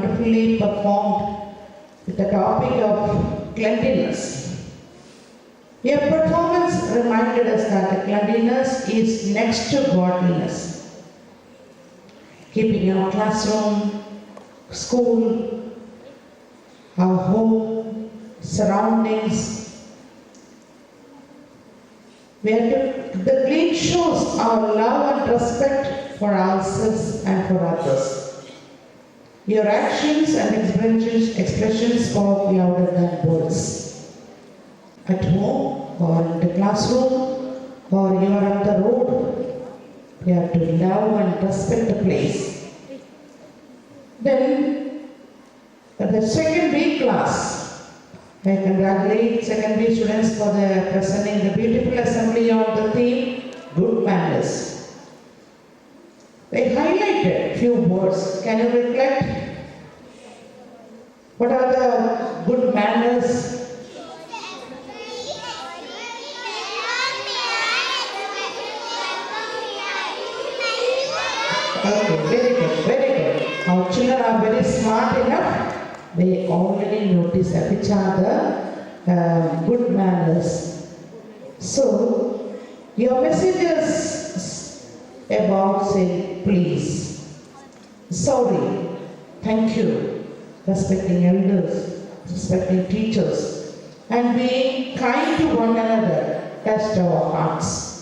wonderfully performed with the topic of cleanliness. Your performance reminded us that cleanliness is next to godliness. Keeping our classroom, school, our home, surroundings. The clean shows our love and respect for ourselves and for others. Your actions and expressions spoke louder than words. At home or in the classroom or you are on the road, we have to love and respect the place. Then, the second week class, I congratulate second week students for presenting the beautiful assembly on the theme, Good Manners. They highlighted few words. Can you reflect? What are the good manners? Okay, very good, very good. Our children are very smart enough. They already notice which are the good manners. So, your message is about saying please, sorry, thank you, respecting elders, respecting teachers, and being kind to one another touched our hearts.